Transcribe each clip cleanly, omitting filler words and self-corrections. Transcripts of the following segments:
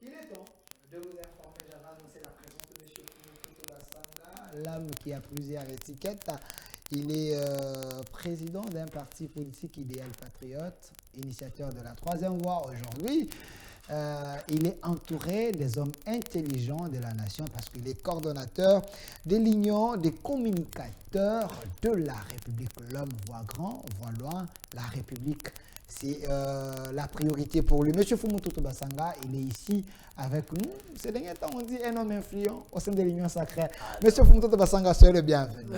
Il est temps de vous informer, j'avais annoncé la présence de M. Fumututu Basanga, l'homme qui a plusieurs étiquettes. Il est président d'un parti politique Idéal Patriote, initiateur de la Troisième Voie aujourd'hui. Il est entouré des hommes intelligents de la nation parce qu'il est coordonnateur de l'Union des communicateurs de la République. L'homme voit grand, voit loin, la République. C'est la priorité pour lui. Monsieur Fumututu Basanga, il est ici avec nous. Ces derniers temps, on dit un homme influent au sein de l'Union sacrée. Monsieur Fumututu Basanga, soyez le bienvenu.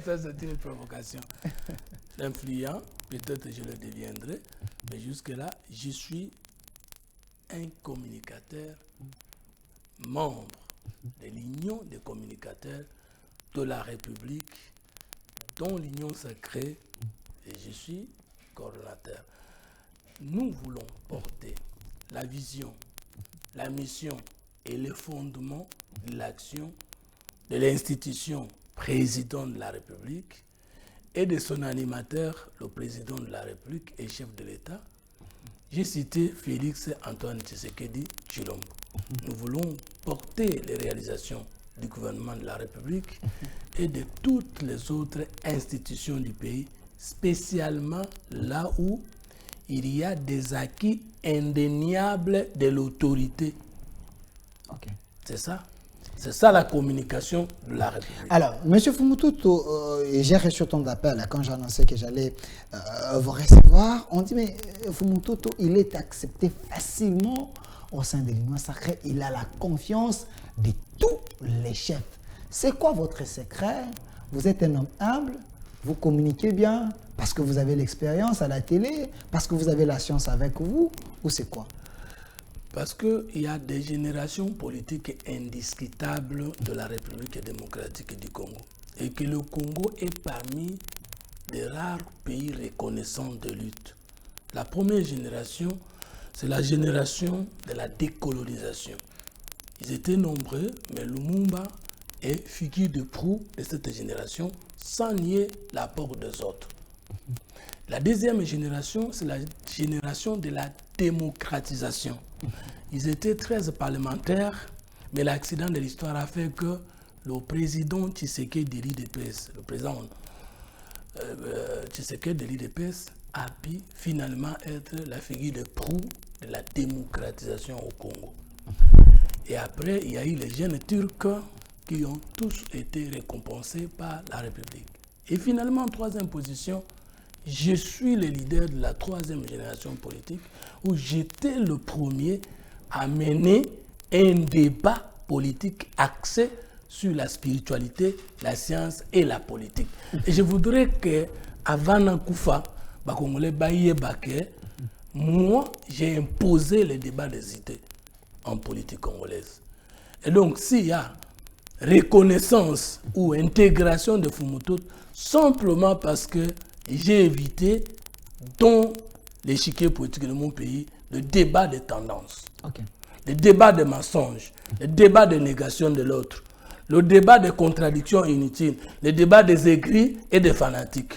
Ça, c'est une provocation. Influent, peut-être je le deviendrai, mais jusque-là, je suis un communicateur, membre de l'Union des communicateurs de la République, dont l'Union sacrée, et je suis coordonnateur. Nous voulons porter la vision, la mission et les fondements de l'action de l'institution président de la République et de son animateur, le président de la République et chef de l'État. J'ai cité Félix Antoine Tshisekedi Tshilombo. Nous voulons porter les réalisations du gouvernement de la République et de toutes les autres institutions du pays, spécialement là où il y a des acquis indéniables de l'autorité. Okay. C'est ça. C'est ça la communication de la République. Alors, M. Fumututu, j'ai reçu ton appel quand j'ai annoncé que j'allais vous recevoir. On dit, mais Fumututu, il est accepté facilement au sein de l'Union sacrée. Il a la confiance de tous les chefs. C'est quoi votre secret? Vous êtes un homme humble, vous communiquez bien, parce que vous avez l'expérience à la télé, parce que vous avez la science avec vous, ou c'est quoi? Parce qu'il y a des générations politiques indiscutables de la République démocratique du Congo. Et que le Congo est parmi des rares pays reconnaissants de lutte. La première génération, c'est la génération de la décolonisation. Ils étaient nombreux, mais Lumumba est figure de proue de cette génération, sans nier l'apport des autres. La deuxième génération, c'est la génération de la démocratisation. Ils étaient 13 parlementaires, mais l'accident de l'histoire a fait que le président Tshisekedi de l'IDPS, le président Tshisekedi de l'IDPS, a pu finalement être la figure de proue de la démocratisation au Congo. Et après, il y a eu les jeunes Turcs qui ont tous été récompensés par la République. Et finalement, en troisième position, je suis le leader de la troisième génération politique où j'étais le premier à mener un débat politique axé sur la spiritualité, la science et la politique. Et je voudrais que avant Nankoufa, moi, j'ai imposé le débat des idées en politique congolaise. Et donc, s'il y a reconnaissance ou intégration de Fumututu, simplement parce que j'ai évité, dans l'échiquier politique de mon pays, le débat des tendances, le débat des mensonges, le débat de négation de l'autre, le débat des contradictions inutiles, le débat des aigris et des fanatiques.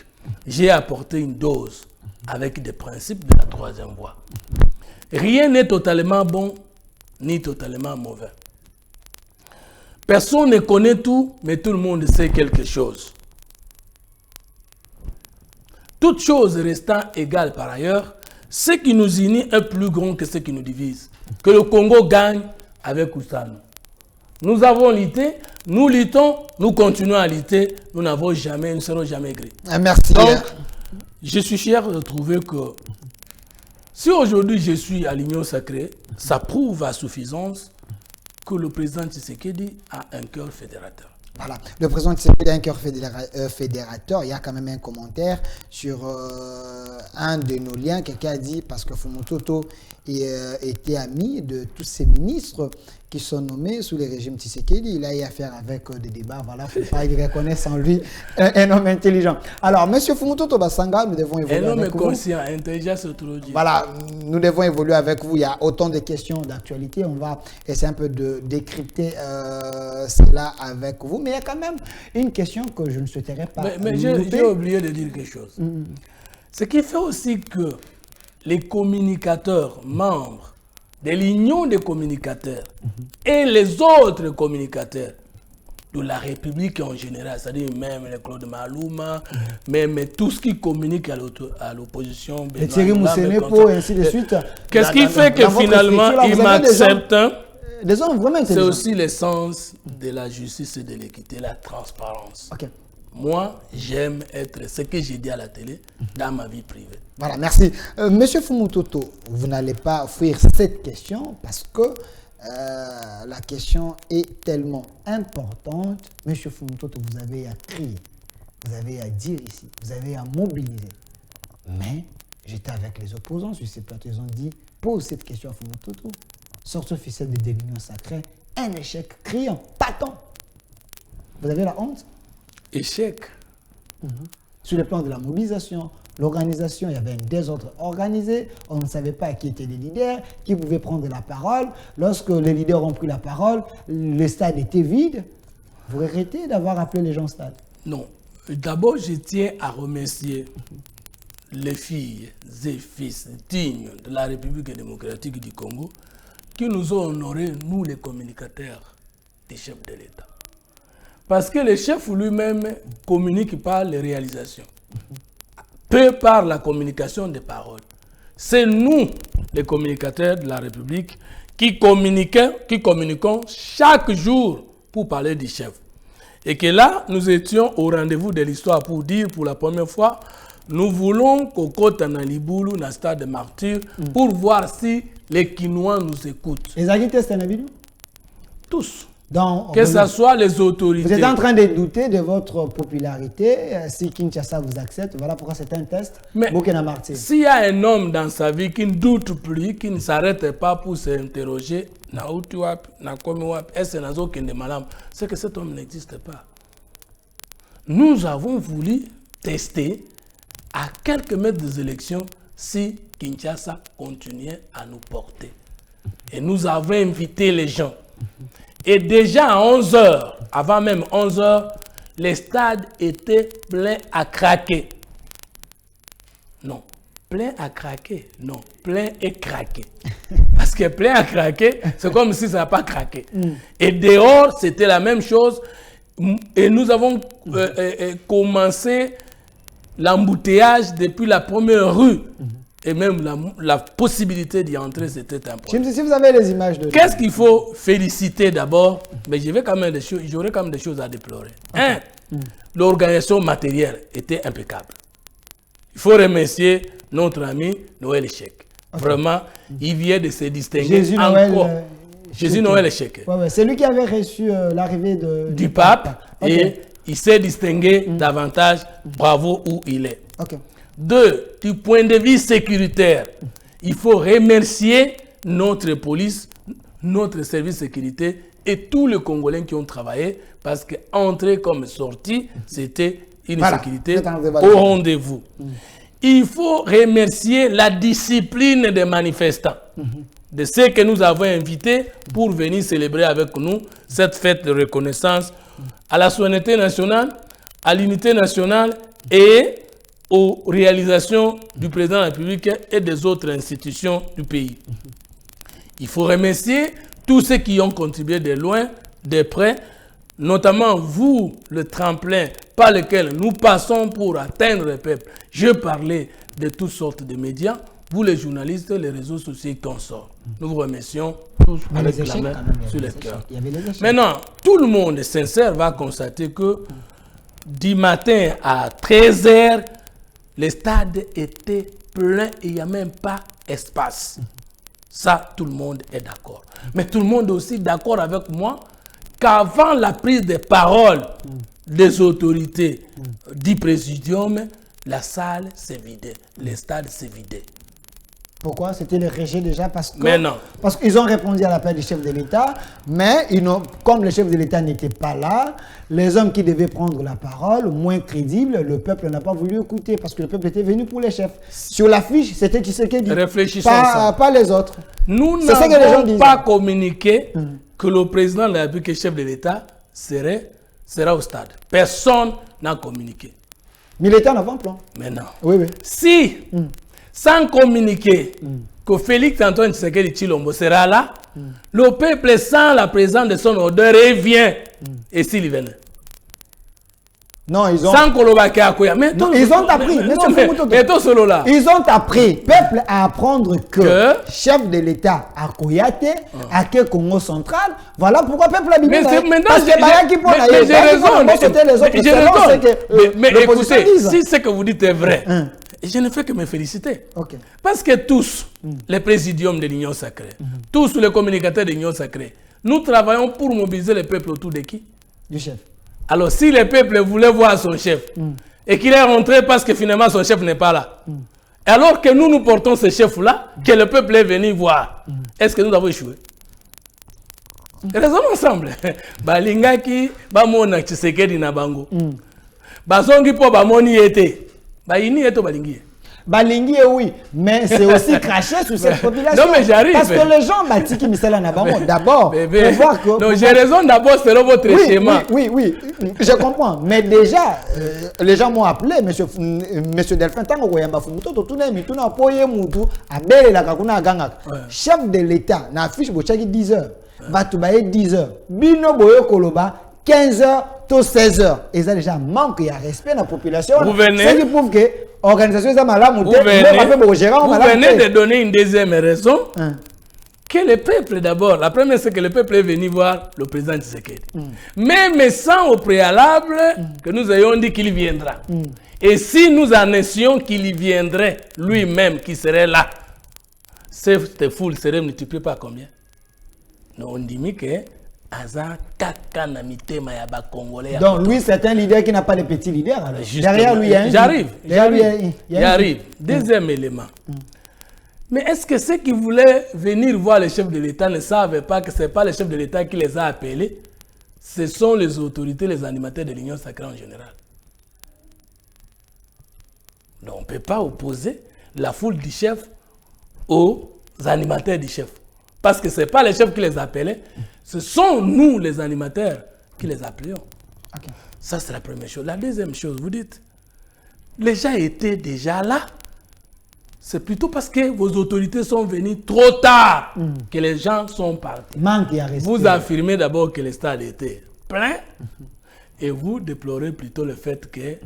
J'ai apporté une dose avec des principes de la troisième voie. Rien n'est totalement bon ni totalement mauvais. Personne ne connaît tout, mais tout le monde sait quelque chose. Toutes choses restant égales par ailleurs, ce qui nous unit est plus grand que ce qui nous divise. Que le Congo gagne avec Oussano. Nous avons lutté, nous luttons, nous continuons à lutter, nous n'avons jamais, nous ne serons jamais gris. Merci. Donc, je suis fier de trouver que si aujourd'hui je suis à l'Union sacrée, ça prouve à suffisance que le président Tshisekedi a un cœur fédérateur. Voilà, le président Tshisekedi a un cœur fédérateur. Il y a quand même un commentaire sur un de nos liens. Quelqu'un a dit, parce que Fumututu était ami de tous ces ministres qui sont nommés sous le régime Tshisekedi. Il a eu affaire avec des débats. Voilà, il ne faut pas y reconnaître en lui un homme intelligent. Alors, M. Fumututu Basanga, nous devons évoluer avec vous. Un homme conscient, intelligent, c'est trop dur. Voilà, nous devons évoluer avec vous. Il y a autant de questions d'actualité. On va essayer un peu de décrypter cela avec vous. Mais il y a quand même une question que je ne souhaiterais pas. Mais j'ai oublié de dire quelque chose. Ce qui fait aussi que les communicateurs membres de l'Union des communicateurs et les autres communicateurs de la République en général, c'est-à-dire même les Claude Malouma, même tout ce qui communique à l'opposition. Et Thierry Moussenepo, et ainsi de suite. Qu'est-ce qui fait que finalement, ils m'acceptent? C'est aussi l'essence de la justice et de l'équité, la transparence. Okay. Moi, j'aime être ce que j'ai dit à la télé dans ma vie privée. Voilà, merci. Monsieur Fumutoto, vous n'allez pas fuir cette question parce que la question est tellement importante. Monsieur Fumutoto, vous avez à crier, vous avez à dire ici, vous avez à mobiliser. Mais j'étais avec les opposants sur ces plateaux, ils ont dit, pose cette question à Fumutoto. Sortie officielle de l'Union sacrée, un échec criant, patent. Vous avez la honte? Échec. Sur le plan de la mobilisation, l'organisation, il y avait un désordre organisé, on ne savait pas qui étaient les leaders, qui pouvaient prendre la parole. Lorsque les leaders ont pris la parole, le stade était vide. Vous regrettez d'avoir appelé les gens au stade? Non. D'abord, je tiens à remercier les filles et fils dignes de la République démocratique du Congo qui nous ont honorés, nous les communicateurs des chefs de l'État. Parce que le chef lui-même communique par les réalisations, peu par la communication des paroles. C'est nous, les communicateurs de la République, qui communiquons chaque jour pour parler du chef. Et que là, nous étions au rendez-vous de l'histoire pour dire pour la première fois, nous voulons qu'au côté dans Liboulou, dans le stade de martyrs, pour voir si les Quinois nous écoutent. Les agriculteurs, c'est un tous. Donc, que ce soit les autorités. Vous êtes en train de douter de votre popularité. Si Kinshasa vous accepte, voilà pourquoi c'est un test. Mais s'il y a un homme dans sa vie qui ne doute plus, qui ne s'arrête pas pour s'interroger, c'est que cet homme n'existe pas. Nous avons voulu tester à quelques mètres des élections si Kinshasa continuait à nous porter. Et nous avons invité les gens. Et déjà à 11h, avant même 11h, les stades étaient pleins à craquer. Non, plein à craquer. Non, plein et craqué. Parce que plein à craquer, c'est comme si ça n'a pas craqué. Et dehors, c'était la même chose. Et nous avons commencé l'embouteillage depuis la première rue. Et même la possibilité d'y entrer, c'était important. Si vous avez les images de... Qu'est-ce qu'il faut féliciter d'abord? Mais j'aurais quand même des choses à déplorer. Un, l'organisation matérielle était impeccable. Il faut remercier notre ami Noël Echec. Vraiment, il vient de se distinguer Jésus Noël Echec. C'est lui qui avait reçu l'arrivée du pape. Et il s'est distingué davantage. Bravo où il est. Deux, du point de vue sécuritaire, il faut remercier notre police, notre service de sécurité et tous les Congolais qui ont travaillé parce qu'entrer comme sortie, c'était une sécurité au rendez-vous. Il faut remercier la discipline des manifestants, de ceux que nous avons invités pour venir célébrer avec nous cette fête de reconnaissance à la souveraineté nationale, à l'unité nationale et aux réalisations du président de la République et des autres institutions du pays. Il faut remercier tous ceux qui ont contribué de loin, de près, notamment vous, le tremplin par lequel nous passons pour atteindre le peuple. Je parlais de toutes sortes de médias, vous les journalistes, les réseaux sociaux qui en sortent. Nous vous remercions tous avec la main sur le cœur. Maintenant, tout le monde sincère va constater que du matin à 13h, les stades étaient pleins et il n'y a même pas espace. Ça, tout le monde est d'accord. Mais tout le monde est aussi d'accord avec moi qu'avant la prise de parole des autorités du présidium, la salle s'est vidée, les stades s'est vidé. Pourquoi? C'était le rejet déjà parce que qu'ils ont répondu à l'appel du chef de l'État, mais comme le chef de l'État n'était pas là, les hommes qui devaient prendre la parole, moins crédibles, le peuple n'a pas voulu écouter parce que le peuple était venu pour les chefs. Sur l'affiche, c'était Tshisekedi, pas les autres. Nous n'avons pas communiqué que le président de la République et chef de l'État sera au stade. Personne n'a communiqué. Mais l'État n'a pas un plan. Mais non. Oui. Si... Sans communiquer, que Félix Antoine Tshisekedi Tshilombo sera là, le peuple sent la présence de son odeur et vient. Et s'il venait? Non, ils ont... Sans Kolobake Akoya. Mais non, ils ont appris. Ils ont appris, peuple, à apprendre que chef de l'État à Koyate, à quel Congo central, voilà pourquoi peuple a dit. Mais c'est maintenant... Parce que j'ai raison. Mais écoutez, si ce que vous dites est vrai, je ne fais que me féliciter. Okay. Parce que tous, les présidiums de l'Union sacrée, tous les communicateurs de l'Union sacrée, nous travaillons pour mobiliser le peuple autour de qui? Du chef. Alors, si le peuple voulait voir son chef et qu'il est rentré parce que finalement son chef n'est pas là, alors que nous portons ce chef-là, que le peuple est venu voir, est-ce que nous avons échoué? Raisonnons ensemble. Balingaki, Bamona Tshisekedi na bango. Bazongi po bamoni ete. Bayini eto balingi. Balingi, oui, mais c'est aussi craché sur cette population. Non, mais j'arrive. Parce que les gens bâtis qui misent là d'abord, voir que... Non, j'ai raison d'abord, c'est votre schéma. Oui, je comprends. Mais déjà, les gens m'ont appelé, monsieur Delphin, tango koyamba fumuto, totuna mituna poye mutu, abele la kakuna gangak. Chef de l'État, na affiche bochaki 10 heures, batubaye 10 heures, bino boyo koloba 15 heures, to 16 heures. Et ça déjà manque de respect dans la population. Vous venez... C'est qui prouve que l'organisation est malade. Vous venez de donner une deuxième raison. Que le peuple d'abord, la première c'est que le peuple est venu voir le président Tshisekedi. Même sans au préalable que nous ayons dit qu'il viendra. Et si nous annoncions qu'il y viendrait lui-même, qui serait là, cette foule serait multipliée par combien? Non, on dit que donc lui c'est un leader qui n'a pas de petits leaders. Derrière lui, J'arrive. Deuxième élément. Mais est-ce que ceux qui voulaient venir voir le chef de l'État ne savaient pas que ce n'est pas le chef de l'État qui les a appelés? Ce sont les autorités, les animateurs de l'Union sacrée en général. Donc on ne peut pas opposer la foule du chef aux animateurs du chef. Parce que ce n'est pas le chef qui les appelait, ce sont nous les animateurs qui les appelions. Okay. Ça c'est la première chose. La deuxième chose, vous dites, les gens étaient déjà là. C'est plutôt parce que vos autorités sont venues trop tard que les gens sont partis. Vous affirmez d'abord que le stade était plein et vous déplorez plutôt le fait que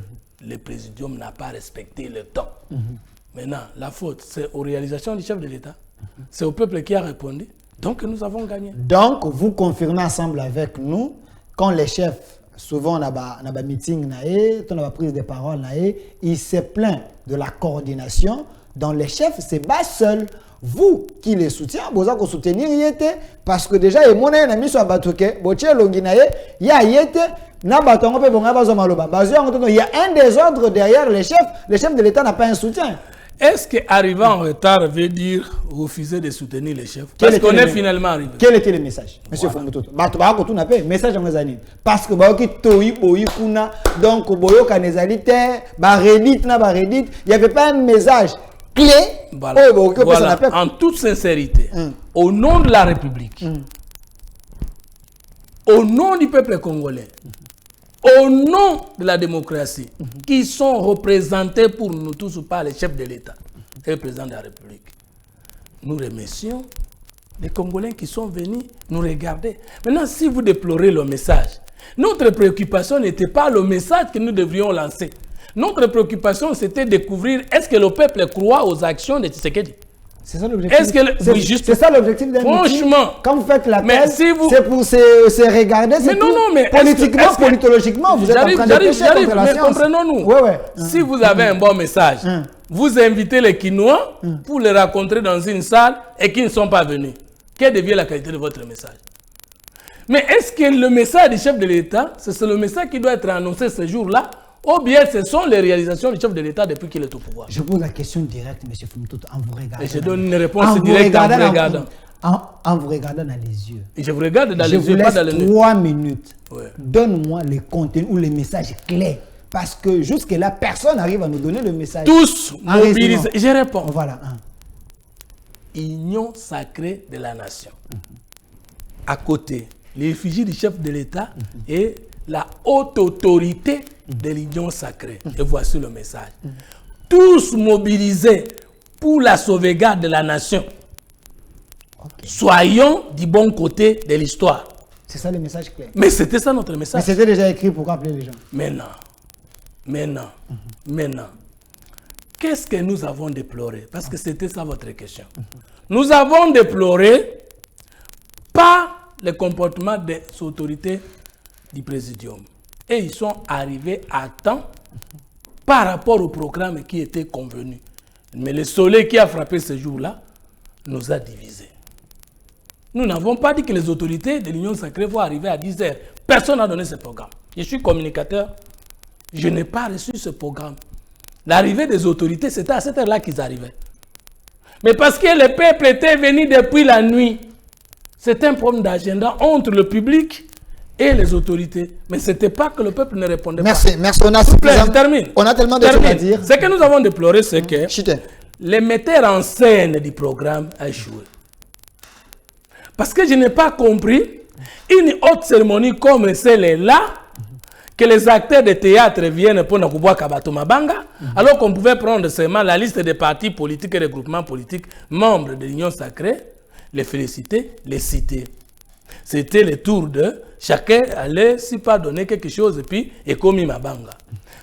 le présidium n'a pas respecté le temps. Maintenant, la faute, c'est aux réalisations du chef de l'État. C'est au peuple qui a répondu. Donc, nous avons gagné. Donc, vous confirmez ensemble avec nous, quand les chefs, souvent, on a un meeting, on a prise de parole, ils se plaignent de la coordination. Dans les chefs, c'est pas seul. Vous qui les soutiennent, vous avez soutenir parce que déjà, il y a un désordre derrière les chefs. Les chefs de l'État n'a pas un soutien. Est-ce qu'arriver en retard veut dire refuser de soutenir les chefs? Parce qu'on est finalement arrivé. Quel était le message, monsieur Fongoto? Message en Zani. Parce que donc il n'y avait pas un message clé. Voilà. En toute sincérité, au nom de la République, au nom du peuple congolais, au nom de la démocratie, qui sont représentés pour nous tous par les chefs de l'État et le président de la République, nous remercions les Congolais qui sont venus nous regarder. Maintenant, si vous déplorez le message, notre préoccupation n'était pas le message que nous devrions lancer. Notre préoccupation, c'était de découvrir est-ce que le peuple croit aux actions de Tshisekedi. C'est ça l'objectif. C'est ça l'objectif d'un meeting. Franchement. Quand vous faites l'appel, c'est pour se regarder. Mais non, mais politiquement, politologiquement, vous êtes en train de pêcher contre la science. Comprenons-nous. Si vous avez un bon message, vous invitez les Quinois pour les rencontrer dans une salle et qu'ils ne sont pas venus. Quelle devient la qualité de votre message? Mais est-ce que le message du chef de l'État, c'est le message qui doit être annoncé ce jour-là? Ou bien ce sont les réalisations du chef de l'État depuis qu'il est au pouvoir? Je pose la question directe, M. Fumututu, en vous regardant. Et je donne une réponse directe en vous regardant. En vous regardant dans les yeux. Et je vous regarde dans les yeux, pas dans les yeux. 3 minutes. Donne-moi les contenus ou les messages clés. Parce que jusque-là, personne n'arrive à nous donner le message. Tous mobilisés. Je réponds. Voilà. Union sacrée de la nation. À côté, l'effigie du chef de l'État et la haute autorité de l'Union sacrée. Et voici le message. Tous mobilisés pour la sauvegarde de la nation. Soyons du bon côté de l'histoire. C'est ça le message clair. Mais c'était ça notre message. Mais c'était déjà écrit, pourquoi appeler les gens? Maintenant, qu'est-ce que nous avons déploré? Parce que c'était ça votre question. Nous avons déploré pas le comportement des autorités du présidium. Et ils sont arrivés à temps par rapport au programme qui était convenu. Mais le soleil qui a frappé ce jour-là nous a divisés. Nous n'avons pas dit que les autorités de l'Union sacrée vont arriver à 10 heures. Personne n'a donné ce programme. Je suis communicateur. Je n'ai pas reçu ce programme. L'arrivée des autorités, c'était à cette heure-là qu'ils arrivaient. Mais parce que le peuple était venu depuis la nuit, c'est un problème d'agenda entre le public et les autorités. Mais ce n'était pas que le peuple ne répondait pas. Merci. On a tellement de choses à dire. Ce que nous avons déploré, c'est que les metteurs en scène du programme a échoué. Parce que je n'ai pas compris une autre cérémonie comme celle-là, que les acteurs de théâtre viennent pour Nakuboa Kabato Mabanga, alors qu'on pouvait prendre seulement la liste des partis politiques et des groupements politiques membres de l'Union sacrée, les féliciter, les citer. C'était le tour de chacun allait, si pas donner quelque chose, et puis Ekomi Mabanga.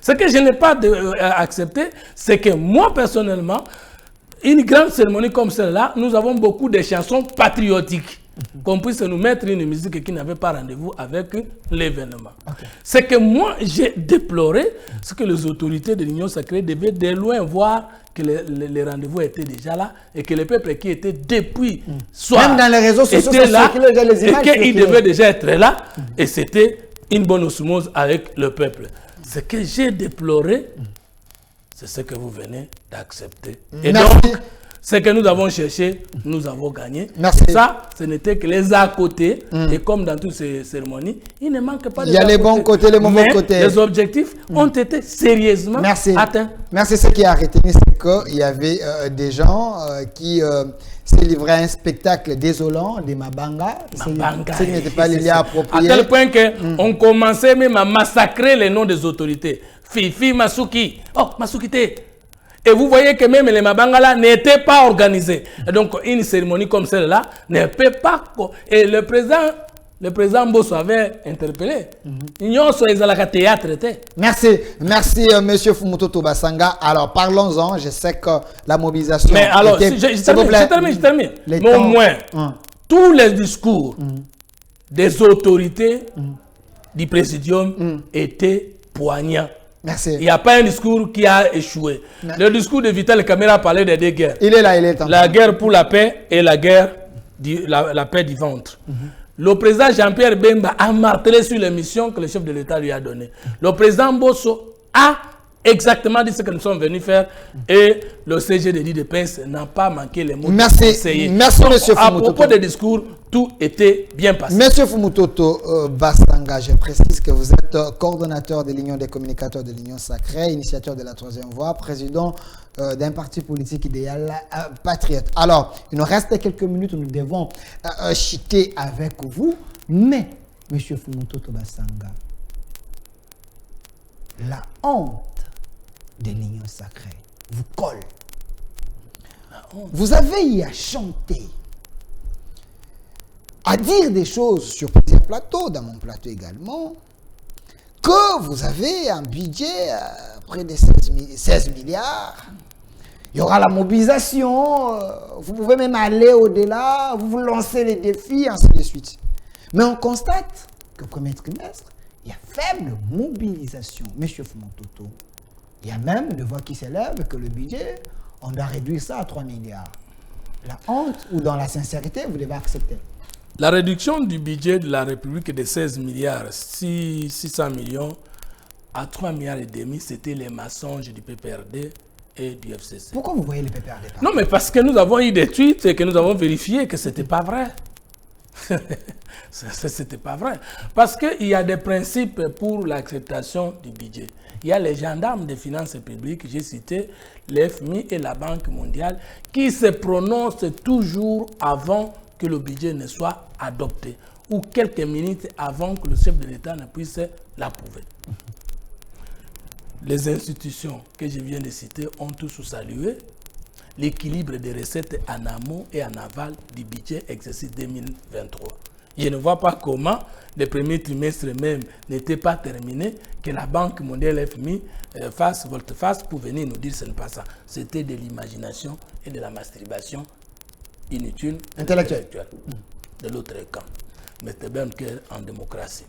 Ce que je n'ai pas accepté, c'est que moi, personnellement, une grande cérémonie comme celle-là, nous avons beaucoup de chansons patriotiques. Qu'on puisse nous mettre une musique qui n'avait pas rendez-vous avec l'événement. C'est que moi, j'ai déploré ce que les autorités de l'Union sacrée devaient de loin voir que les rendez-vous étaient déjà là et que le peuple qui était depuis soir même dans les réseaux sociaux, était là les images et qu'il devait déjà être là et c'était une bonne osmose avec le peuple. Ce que j'ai déploré, c'est ce que vous venez d'accepter. Et donc, ce que nous avons cherché, nous avons gagné. Merci. Ça, ce n'était que les à côté. Et comme dans toutes ces cérémonies, il ne manque pas de. Il y a les bons côtés, les mauvais côtés. Les objectifs ont été sérieusement atteints. Merci. Ce qui a retenu, c'est qu'il y avait des gens qui se livraient à un spectacle désolant de Mabanga. Ce n'était pas les liens appropriés. À tel point qu'on commençait même à massacrer les noms des autorités. Fifi Masuki. Oh, Masukite. Et vous voyez que même les Mabangala n'étaient pas organisés. Et donc, une cérémonie comme celle-là ne peut pas... Et le président Bosso avait interpellé. Merci, monsieur Fumutoto Basanga. Alors, parlons-en. Je sais que la mobilisation... Mais alors, je termine. Mais au moins, tous les discours des autorités du présidium étaient poignants. Merci. Il n'y a pas un discours qui a échoué. Le discours de Vital Kamerhe parlait des deux guerres. Il est là, il est temps. La guerre pour la paix et la guerre, la paix du ventre. Le président Jean-Pierre Bemba a martelé sur les missions que le chef de l'État lui a données. Le président Bosso a exactement dit ce que nous sommes venus faire et le CG de l'IDPS n'a pas manqué les mots. Merci, monsieur Fumutoto. À propos des discours, tout était bien passé. Monsieur Fumutoto Basanga, je précise que vous êtes coordonnateur de l'Union des communicateurs de l'Union sacrée, initiateur de la Troisième Voie, président d'un parti politique idéal patriote. Alors, il nous reste quelques minutes, nous devons chiter avec vous, mais monsieur Fumutoto Basanga, la honte de l'Union sacrée vous colle. Vous avez y à chanter, à dire des choses sur plusieurs plateaux, dans mon plateau également, que vous avez un budget à près de 16 milliards. Il y aura la mobilisation, vous pouvez même aller au-delà, vous lancez les défis, ainsi de suite. Mais on constate que au premier trimestre, il y a faible mobilisation. Monsieur Fumutoto, il y a même des voix qui s'élèvent que le budget, on doit réduire ça à 3 milliards. La honte ou dans la sincérité, vous devez accepter. La réduction du budget de la République de 16 milliards, 600 millions à 3 milliards et demi, c'était les mensonges du PPRD et du FCC. Pourquoi vous voyez le PPRD? Non, mais parce que nous avons eu des tweets et que nous avons vérifié que ce n'était pas vrai. C'était pas vrai. Parce qu'il y a des principes pour l'acceptation du budget. Il y a les gendarmes des finances publiques, j'ai cité le FMI et la Banque mondiale, qui se prononcent toujours avant que le budget ne soit adopté, ou quelques minutes avant que le chef de l'État ne puisse l'approuver. Les institutions que je viens de citer ont tous salué, l'équilibre des recettes en amont et en aval du budget exercice 2023. Je ne vois pas comment le premier trimestre même n'était pas terminé, que la Banque mondiale FMI fasse volte-face pour venir nous dire que ce n'est pas ça. C'était de l'imagination et de la masturbation inutile, intellectuelle, de l'autre camp. Mais c'est bien qu'en démocratie.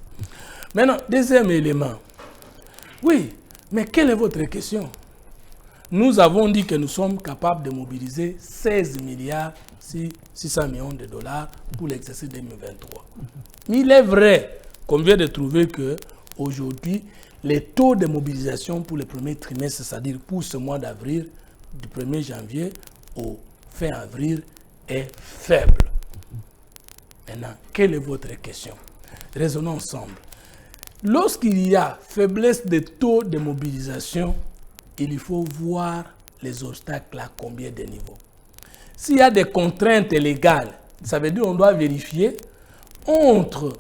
Maintenant, deuxième élément. Oui, mais quelle est votre question? Nous avons dit que nous sommes capables de mobiliser 16 milliards 600 millions de dollars pour l'exercice 2023. Mais il est vrai qu'on vient de trouver qu'aujourd'hui, les taux de mobilisation pour le premier trimestre, c'est-à-dire pour ce mois d'avril, du 1er janvier au fin avril, est faible. Maintenant, quelle est votre question? Raisonnons ensemble. Lorsqu'il y a faiblesse des taux de mobilisation, il faut voir les obstacles à combien de niveaux. S'il y a des contraintes légales, ça veut dire qu'on doit vérifier entre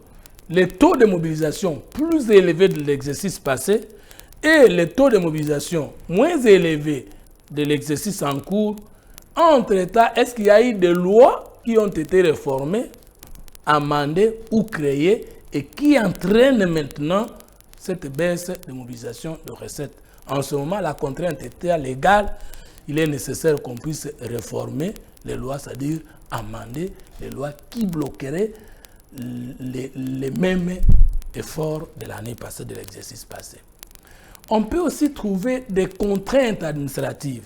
les taux de mobilisation plus élevés de l'exercice passé et les taux de mobilisation moins élevés de l'exercice en cours. Entre-temps, est-ce qu'il y a eu des lois qui ont été réformées, amendées ou créées et qui entraînent maintenant cette baisse de mobilisation de recettes? En ce moment, la contrainte était légale. Il est nécessaire qu'on puisse réformer les lois, c'est-à-dire amender les lois qui bloqueraient les mêmes efforts de l'année passée, de l'exercice passé. On peut aussi trouver des contraintes administratives.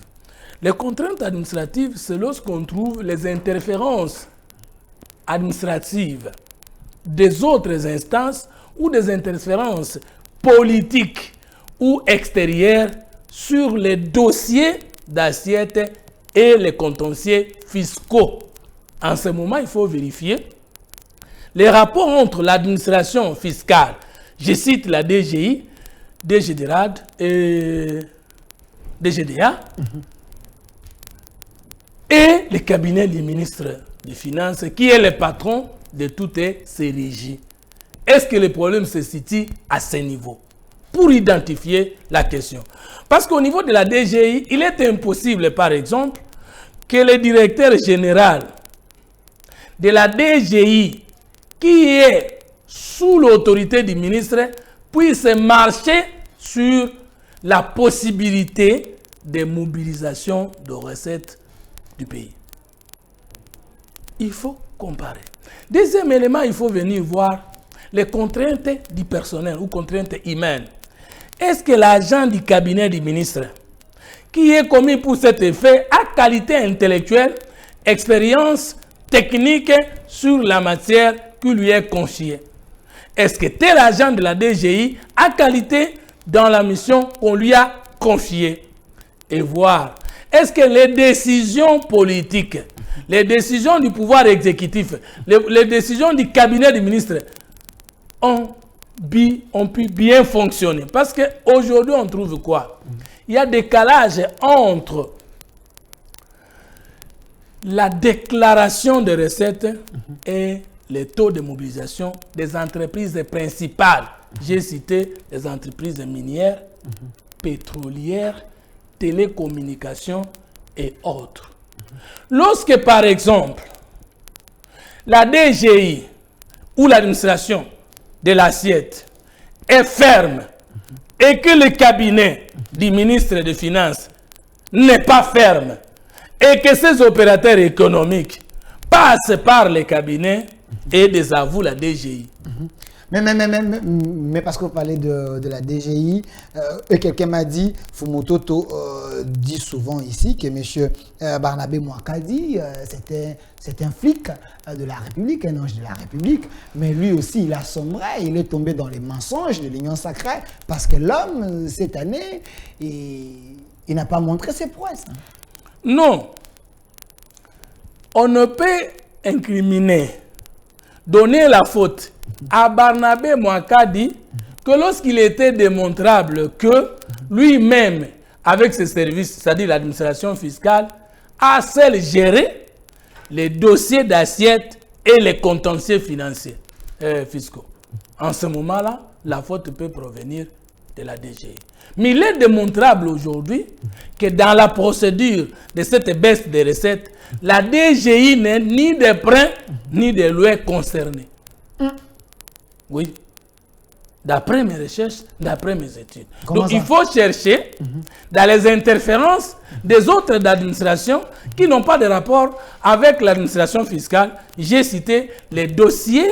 Les contraintes administratives, c'est lorsqu'on trouve les interférences administratives des autres instances ou des interférences politiques ou extérieures sur les dossiers d'assiette et les contentieux fiscaux. En ce moment, il faut vérifier les rapports entre l'administration fiscale, je cite la DGI, DGDRAD et DGDA, et le cabinet du ministre des Finances, qui est le patron de toutes ces régies. Est-ce que le problème se situe à ce niveau? Pour identifier la question. Parce qu'au niveau de la DGI, il est impossible, par exemple, que le directeur général de la DGI, qui est sous l'autorité du ministre, puisse marcher sur la possibilité de mobilisation de recettes du pays. Il faut comparer. Deuxième élément, il faut venir voir les contraintes du personnel ou contraintes humaines. Est-ce que l'agent du cabinet du ministre, qui est commis pour cet effet, a qualité intellectuelle, expérience technique sur la matière qui lui est confiée? Est-ce que tel agent de la DGI a qualité dans la mission qu'on lui a confiée? Et voir, est-ce que les décisions politiques, les décisions du pouvoir exécutif, les décisions du cabinet du ministre ont pu bien fonctionner? Parce qu'aujourd'hui, on trouve quoi? Il y a décalage entre la déclaration de recettes et les taux de mobilisation des entreprises principales. J'ai cité les entreprises minières, pétrolières, télécommunications et autres. Lorsque, par exemple, la DGI ou l'administration de l'assiette est ferme et que le cabinet du ministre des Finances n'est pas ferme et que ces opérateurs économiques passent par les cabinets et désavouent la DGI. Mais parce que vous parlez de la DGI, et quelqu'un m'a dit, Fumototo dit souvent ici que M. Barnabé Mouakadi, c'est un flic de la République, un ange de la République, mais lui aussi il a sombré, il est tombé dans les mensonges de l'Union sacrée, parce que l'homme, cette année, il n'a pas montré ses prouesses. Non. On ne peut incriminer, donner la faute à Barnabé Mouakadi que lorsqu'il était démontrable que lui-même, avec ses services, c'est-à-dire l'administration fiscale, a seul géré les dossiers d'assiette et les contentieux financiers fiscaux. En ce moment-là, la faute peut provenir de la DGI. Mais il est démontrable aujourd'hui que dans la procédure de cette baisse des recettes, la DGI n'est ni des prêts ni des lois concernés. Oui. D'après mes recherches, d'après mes études. Donc il faut chercher dans les interférences des autres administrations qui n'ont pas de rapport avec l'administration fiscale. J'ai cité les dossiers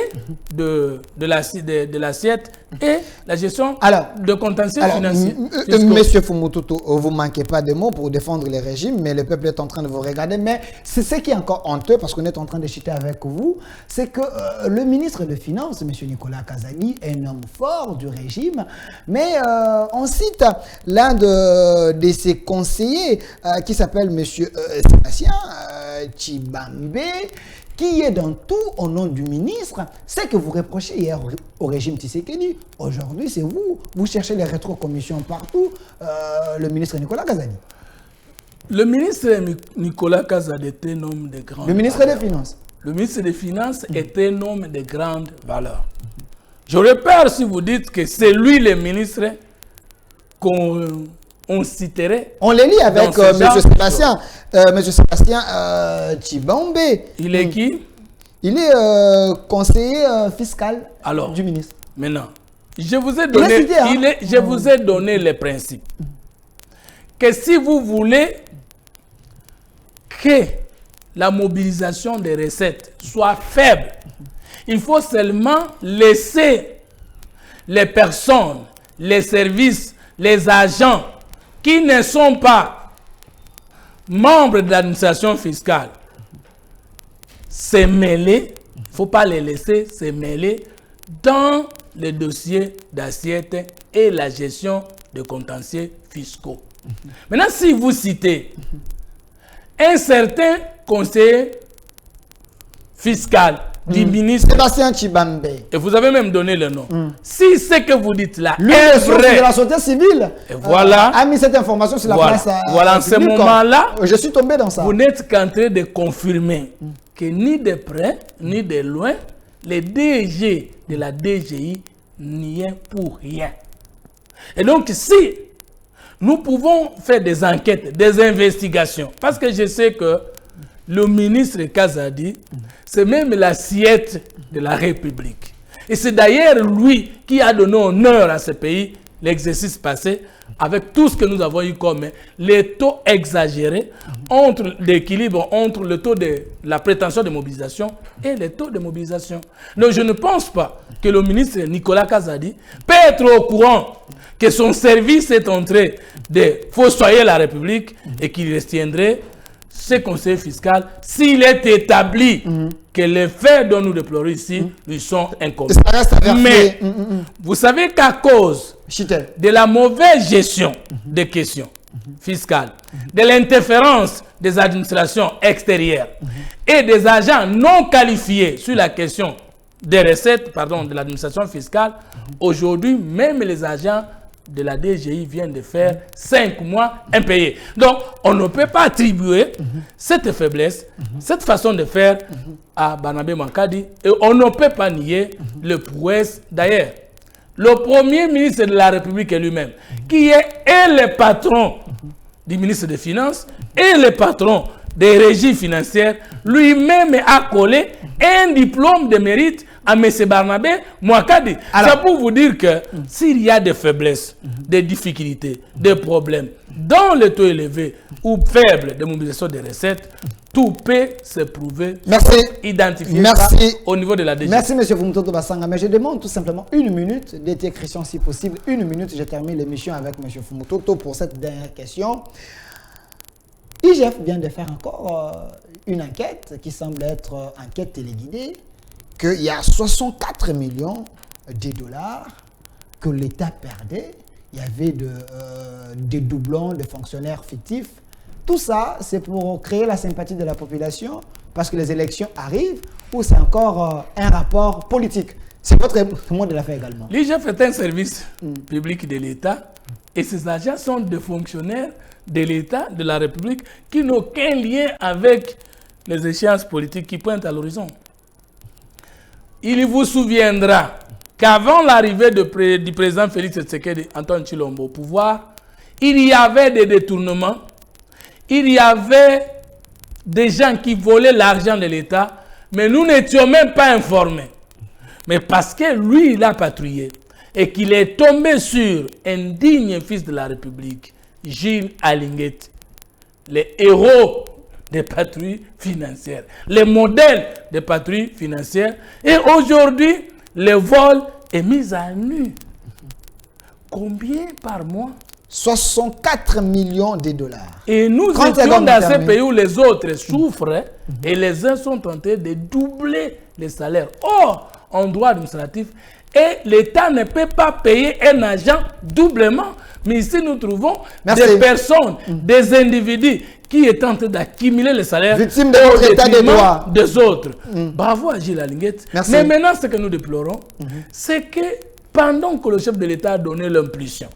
de l'assiette et la gestion de contentieux financiers. Monsieur Fumututu, vous ne manquez pas de mots pour défendre les régimes, mais le peuple est en train de vous regarder. Mais c'est ce qui est encore honteux, parce qu'on est en train de chuter avec vous, c'est que le ministre des Finances, monsieur Nicolas Kazadi, est un homme fort du régime, mais on cite l'un de ses conseillers qui s'appelle monsieur Sébastien Tshibambe, qui est dans tout au nom du ministre. C'est que vous reprochez hier au régime Tshisekedi. Aujourd'hui, c'est vous. Vous cherchez les rétrocommissions partout. Le ministre Nicolas Kazadi. Le ministre Nicolas Kazadi est un homme de grande Le ministre des Finances. Le ministre des Finances est un homme de grande valeur. J'aurais peur si vous dites que c'est lui le ministre qu'on citerait. On les lit avec M. Sébastien Tshibambe. Il est qui? Il est conseiller fiscal du ministre. Maintenant, je vous ai donné, je vous ai donné les principes. Que si vous voulez que la mobilisation des recettes soit faible, il faut seulement laisser les personnes, les services, les agents qui ne sont pas membres de l'administration fiscale se mêler. Il ne faut pas les laisser se mêler dans les dossiers d'assiette et la gestion de contentieux fiscaux. Maintenant, si vous citez un certain conseiller fiscal du ministre Sébastien Tshibambe, et vous avez même donné le nom. Si ce que vous dites là lui, est vrai, de la société civile, a mis cette information sur la place. Voilà, en ce moment-là, je suis tombé dans ça. Vous n'êtes qu'en train de confirmer que ni de près, ni de loin, les DG de la DGI n'y est pour rien. Et donc, si nous pouvons faire des enquêtes, des investigations, parce que je sais que le ministre Kazadi, c'est même l'assiette de la République. Et c'est d'ailleurs lui qui a donné honneur à ce pays l'exercice passé, avec tout ce que nous avons eu comme les taux exagérés entre l'équilibre entre le taux de la prétention de mobilisation et les taux de mobilisation. Donc je ne pense pas que le ministre Nicolas Kazadi peut être au courant que son service est en train de fossoyer la République et qu'il restiendrait ce conseil fiscal s'il est établi que les faits dont nous déplorons ici lui sont inconnus. Mais vous savez qu'à cause de la mauvaise gestion des questions fiscales, de l'interférence des administrations extérieures et des agents non qualifiés sur la question des recettes, de l'administration fiscale, aujourd'hui, même les agents de la DGI viennent de faire 5 mois impayés. Donc, on ne peut pas attribuer cette faiblesse, cette façon de faire à Barnabé Mankadi, et on ne peut pas nier le prouesse d'ailleurs. Le premier ministre de la République lui-même, qui est le patron du ministre des Finances et le patron des régies financières, lui-même a collé un diplôme de mérite à M. Barnabé Mouakadi. C'est pour vous dire que s'il y a des faiblesses, des difficultés, des problèmes dans le taux élevé ou faible de mobilisation des recettes, tout peut se prouver, identifier au niveau de la DGI. Merci M. Fumututu Basanga. Mais je demande tout simplement une minute d'été Christian si possible. Une minute, je termine l'émission avec M. Fumututu pour cette dernière question. IGF vient de faire encore une enquête qui semble être enquête téléguidée, qu'il y a 64 millions de dollars que l'État perdait. Il y avait des doublons de fonctionnaires fictifs. Tout ça, c'est pour créer la sympathie de la population parce que les élections arrivent ou c'est encore un rapport politique. C'est votre mot de la fait également. L'IGF est un service public de l'État et ses agents sont des fonctionnaires de l'État, de la République, qui n'ont aucun lien avec les échéances politiques qui pointent à l'horizon. Il vous souviendra qu'avant l'arrivée du président Félix Tshisekedi, Antoine Tshilombo au pouvoir, il y avait des détournements, il y avait des gens qui volaient l'argent de l'État, mais nous n'étions même pas informés. Mais parce que lui, il a patrouillé et qu'il est tombé sur un digne fils de la République, Gilles Alinguet, les héros des patrouilles financières, les modèles des patrouilles financières. Et aujourd'hui, le vol est mis à nu. Combien par mois? 64 millions de dollars. Et nous étions dans ce pays où les autres souffrent et les uns sont tentés de doubler les salaires. Or, en droit administratif, et l'État ne peut pas payer un agent doublement. Mais ici, nous trouvons des personnes, des individus qui est en train d'accumuler les salaires victimes de notre état de droit des autres. Bravo à Gilles Alinguet. Mais maintenant, ce que nous déplorons, c'est que pendant que le chef de l'État a donné l'impulsion,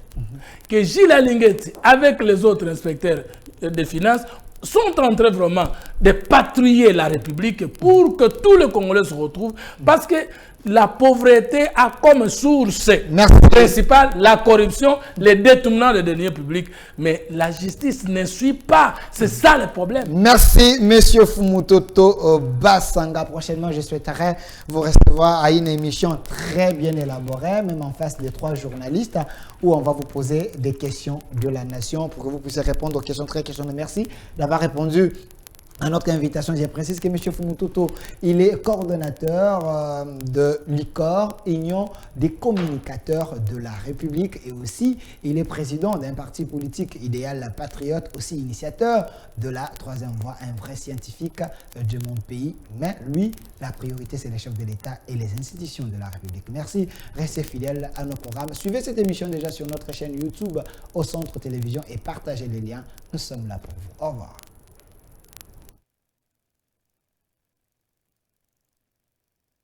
que Gilles Alinguet, avec les autres inspecteurs des finances, sont en train vraiment de patrouiller la République pour que tous les Congolais se retrouvent, parce que la pauvreté a comme source principale la corruption, les détournements des deniers publics. Mais la justice ne suit pas. C'est ça le problème. Merci, Monsieur Fumutoto Basanga. Prochainement, je souhaiterais vous recevoir à une émission très bien élaborée, même en face des 3 journalistes, où on va vous poser des questions de la nation pour que vous puissiez répondre aux questions très questionnées. Merci d'avoir répondu à notre invitation. Je précise que M. Fumutoto, il est coordonnateur de l'ICOR, Union des communicateurs de la République, et aussi il est président d'un parti politique idéal patriote, aussi initiateur de la 3e voie, un vrai scientifique de mon pays. Mais lui, la priorité, c'est les chefs de l'État et les institutions de la République. Merci, restez fidèles à nos programmes. Suivez cette émission déjà sur notre chaîne YouTube, au Centre Télévision, et partagez les liens. Nous sommes là pour vous. Au revoir.